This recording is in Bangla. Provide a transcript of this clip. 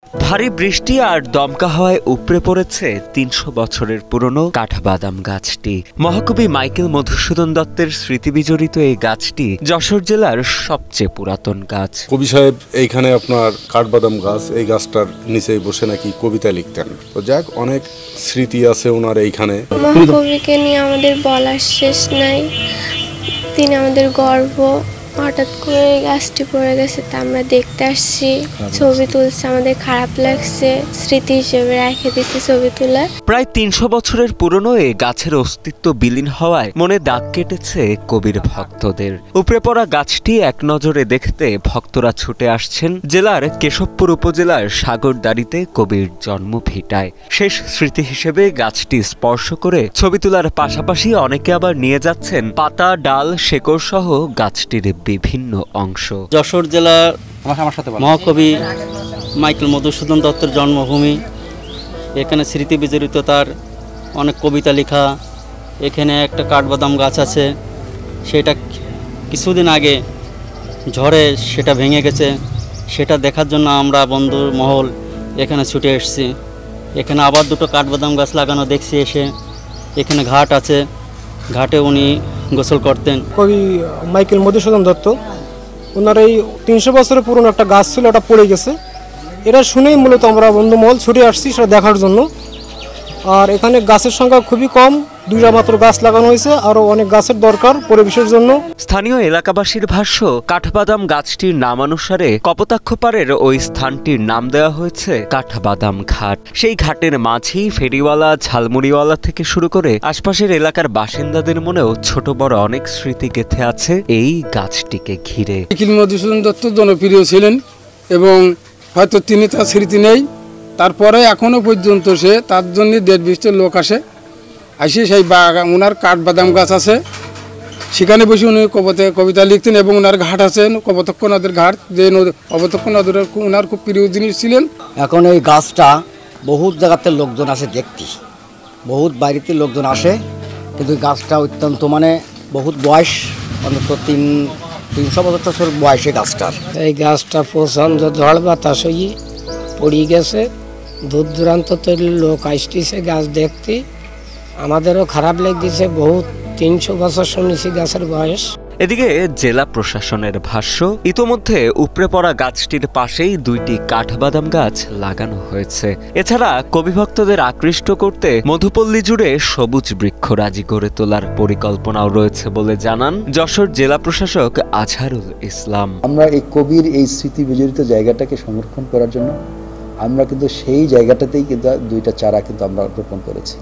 ভারী বৃষ্টি আর দমকা হাওয়ায় উপড়ে পড়েছে ৩০০ বছরের পুরনো কাঠবাদাম গাছটি। মহাকবি মাইকেল মধুসূদন দত্তের স্মৃতিবিজড়িত এই গাছটি যশোর জেলার সবচেয়ে পুরাতন গাছ। কবি সাহেব এইখানে আপনার কাঠবাদাম গাছ, এই গাছটার নিচেই বসে নাকি কবিতা লিখতেন। তো যাক, অনেক স্মৃতি আছে ওনার এইখানে। মহাকবিকে নিয়ে আমাদের বলার শেষ নাই, তিনি আমাদের গর্ব। হঠাৎ করে গাছটি পড়ে গেছে, তা আমরা দেখতে আসছি, ছবি তুলছে, আমাদের খারাপ লাগছে, স্মৃতি হিসেবে রেখে দিচ্ছে ছবি তুলে। প্রায় ৩০০ বছরের পুরনো এই গাছের অস্তিত্ব বিলীন হওয়ায় মনে দাগ কেটেছে কবির ভক্তদের। উপড়ে পড়া গাছটি এক নজরে দেখতে ভক্তরা ছুটে আসছেন জেলার কেশবপুর উপজেলার সাগরদাড়িতে কবির জন্মভিটায়। শেষ স্মৃতি হিসেবে গাছটি স্পর্শ করে ছবি তোলার পাশাপাশি অনেকে আবার নিয়ে যাচ্ছেন পাতা, ডাল, শেকড় সহ গাছটির বিভিন্ন অংশ। যশোর জেলার মহাকবি মাইকেল মধুসূদন দত্তের জন্মভূমি। এখানে স্মৃতি বিজড়িত তার অনেক কবিতা লেখা। এখানে একটা কাঠবাদাম গাছ আছে, সেটা কিছুদিন আগে ঝড়ে সেটা ভেঙে গেছে। সেটা দেখার জন্য আমরা বন্ধুর মহল এখানে ছুটে এসেছি। এখানে আবার দুটো কাঠবাদাম গাছ লাগানো দেখছি এসে। এখানে ঘাট আছে, ঘাটে উনি গোসল করতেন। কবি মাইকেল মধুসূদন দত্ত, ওনার এই ৩০০ বছরের পুরনো একটা গাছ ছিল, ওটা পড়ে গেছে। এটা শুনেই মূলত আমরা বন্ধুমহল ছুটে আসছি সেটা দেখার জন্য। আর এখানে গাছের সংখ্যা খুবই কম, 2টা মাত্র গাছ লাগানো হয়েছে, আরও অনেক গাছের দরকার পরিবেশের জন্য। স্থানীয় এলাকাবাসীর ভাষ্য, কাঠবাদাম গাছটির নামানুসারে কপোতাক্ষ পাড়ের ওই স্থানটির নাম দেওয়া হয়েছে কাঠবাদাম ঘাট। সেই ঘাটের মাঝেই ফেরিওয়ালা, ঝালমুড়িওয়ালা থেকে শুরু করে আশপাশের এলাকার বাসিন্দাদের মনেও ছোট বড় অনেক স্মৃতি গেঁথে আছে এই গাছটিকে ঘিরে। মাইকেল মধুসূদন দত্ত জনপ্রিয় ছিলেন এবং হয়তো তিনি তার স্মৃতি নেই, তারপরে এখনো পর্যন্ত সে তার জন্য 1.5-2 লোক আসে সেই ওনার কাঠবাদাম গাছ আছে, সেখানে বসে উনি কবিতা লিখতেন। এবং ওনার ঘাট আছে, কপোতাক্ষ নদের ঘাট, যে কপোতাক্ষ নদের ওনার খুব প্রিয় জিনিস ছিলেন। এখন এই গাছটা বহুত জায়গাতে লোকজন আসে দেখতে, বহুত বাইরেতে লোকজন আসে, কিন্তু এই গাছটা অত্যন্ত বহুত বয়স, অন্তত 300 বছর বয়সে গাছটার। এই গাছটা প্রচণ্ড ঝড় বাতাস হয়ে পড়ে গেছে, দূর দূরান্ত তৈরি লোক আসতেছে গাছ দেখতে। আমাদেরও খারাপ লেগেছে, বহুত 300 বছর শুনেছি গাছের বয়স। এদিকে জেলা প্রশাসনের ভাষ্য, ইতোমধ্যে উপড়ে পড়া গাছটির পাশেই 2টি কাঠবাদাম গাছ লাগানো হয়েছে। এছাড়া কবিভক্তদের আকৃষ্ট করতে মধুপল্লী জুড়ে সবুজ বৃক্ষরাজি গড়ে তোলার পরিকল্পনাও রয়েছে বলে জানান যশোর জেলা প্রশাসক আজহারুল ইসলাম। আমরা এই কবির এই স্মৃতি বিজড়িত জায়গাটাকে সংরক্ষণ করার জন্য আমরা কিন্তু সেই জায়গাটাতেই কিন্তু 2টা চারা কিন্তু আমরা রোপণ করেছি।